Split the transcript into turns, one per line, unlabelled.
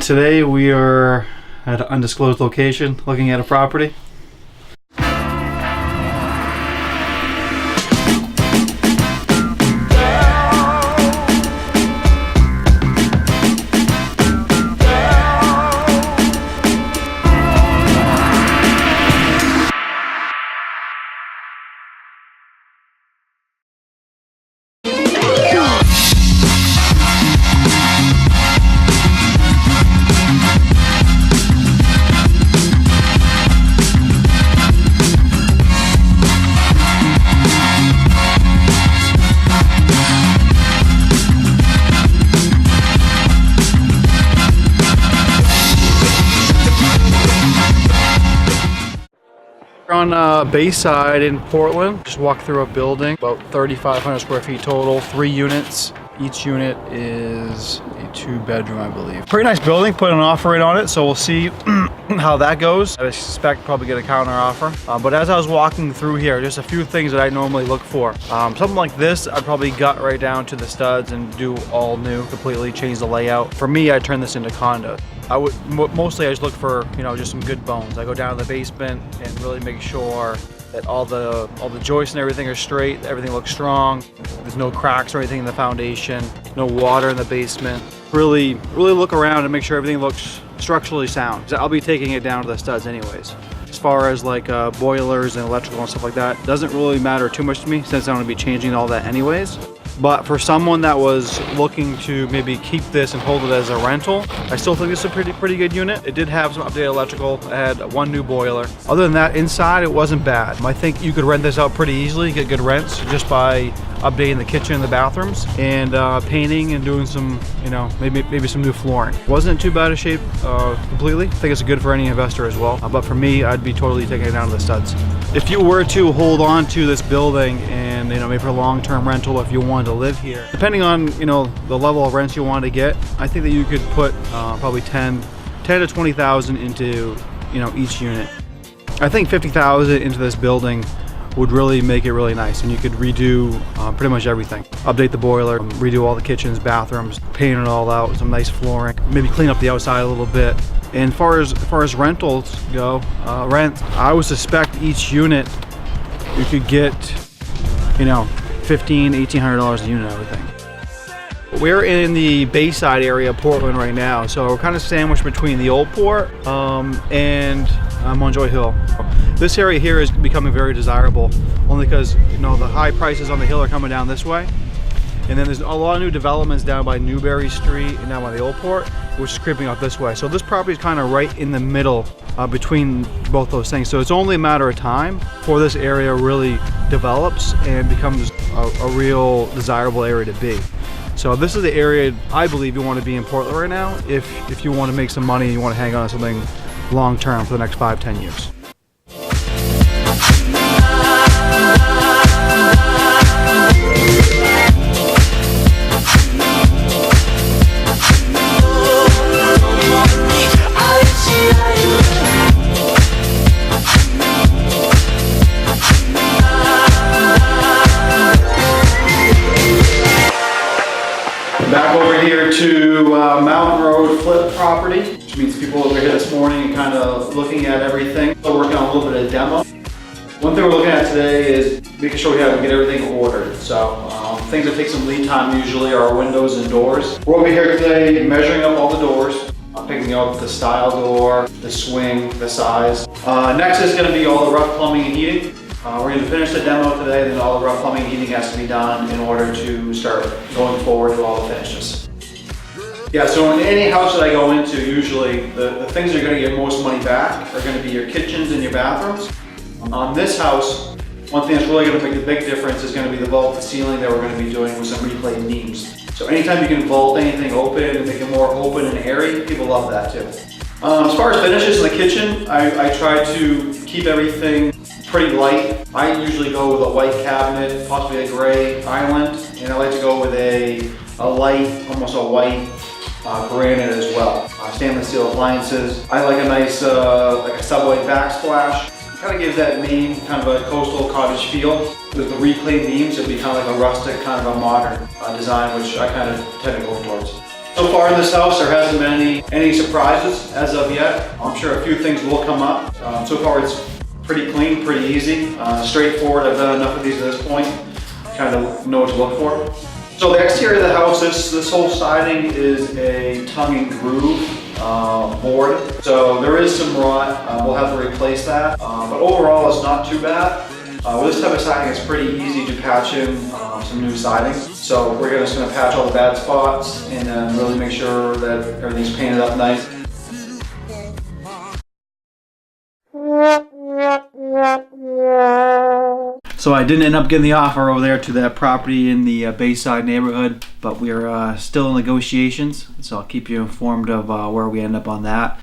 Today we are at an undisclosed location looking at a property. We're on Bayside in Portland. Just walked through a building, about 3,500 square feet total, 3 units. Each unit is a 2-bedroom, I believe. Pretty nice building, put an offer in on it, so we'll see how that goes. I suspect probably get a counter offer. But as I was walking through here, just a few things that I normally look for. Something like this, I'd probably gut right down to the studs and do all new, completely change the layout. For me, I turn this into condo. I would mostly I just look for, you know, just some good bones. I go down to the basement and really make sure that all the joists and everything are straight, everything looks strong. There's no cracks or anything in the foundation, no water in the basement. Really look around and make sure everything looks structurally sound. I'll be taking it down to the studs anyways. As far as like boilers and electrical and stuff like that, doesn't really matter too much to me since I'm gonna be changing all that anyways. But for someone that was looking to maybe keep this and hold it as a rental, I still think it's a pretty good unit. It did have some updated electrical. It had 1 new boiler. Other than that, inside it wasn't bad. I think you could rent this out pretty easily, get good rents just by updating the kitchen and the bathrooms and painting and doing some, you know, maybe some new flooring. Wasn't too bad a shape completely. I think it's good for any investor as well. But for me, I'd be totally taking it down to the studs. If you were to hold on to this building and, you know, maybe for a long-term rental, if you wanted to live here, depending on, you know, the level of rents you want to get, I think that you could put probably 10 to 20,000 into, you know, each unit. I think 50,000 into this building would really make it really nice, and you could redo pretty much everything. Update the boiler, redo all the kitchens, bathrooms, paint it all out, some nice flooring, maybe clean up the outside a little bit. And as far as rentals go, rent, I would suspect each unit you could get, you know, $1,500, $1,800 a unit, I would think. We're in the Bayside area of Portland right now, so we're kind of sandwiched between the Old Port and Montjoy Hill. This area here is becoming very desirable, only because, you know, the high prices on the hill are coming down this way. And then there's a lot of new developments down by Newberry Street and down by the Old Port, which is creeping up this way. So this property is kind of right in the middle between both those things. So it's only a matter of time before this area really develops and becomes a real desirable area to be. So this is the area I believe you want to be in Portland right now if you want to make some money and you want to hang on to something long term for the next 5-10 years. Back over here to Mountain Road Flip property, which means people over here this morning and kind of looking at everything. We're working on a little bit of demo. One thing we're looking at today is making sure we get everything ordered. So things that take some lead time usually are windows and doors. We're over here today measuring up all the doors, picking up the style door, the swing, the size. Next is going to be all the rough plumbing and heating. We're going to finish the demo today, then all the rough plumbing and heating has to be done in order to start going forward to all the finishes. Yeah, so in any house that I go into, usually the things that are going to get most money back are going to be your kitchens and your bathrooms. On this house, one thing that's really going to make the big difference is going to be the vault ceiling that we're going to be doing with some reclaimed beams. So anytime you can vault anything open and make it more open and airy, people love that too. As far as finishes in the kitchen, I try to keep everything pretty light. I usually go with a white cabinet, possibly a gray island, and I like to go with a light, almost a white granite as well. Stainless steel appliances. I like a nice, like a Subway backsplash. It kind of gives that Maine kind of a coastal cottage feel. With the reclaimed beams, it'll be kind of like a rustic, kind of a modern design, which I kind of tend to go towards. So far in this house, there hasn't been any surprises as of yet. I'm sure a few things will come up. So far it's pretty clean, pretty easy, straightforward. I've done enough of these at this point, kind of know what to look for. So the exterior of the house, this whole siding is a tongue and groove board. So there is some rot, we'll have to replace that. But overall it's not too bad. With this type of siding, it's pretty easy to patch in some new siding. So we're just gonna patch all the bad spots and then really make sure that everything's painted up nice. So I didn't end up getting the offer over there to that property in the Bayside neighborhood, but we're still in negotiations. So I'll keep you informed of where we end up on that.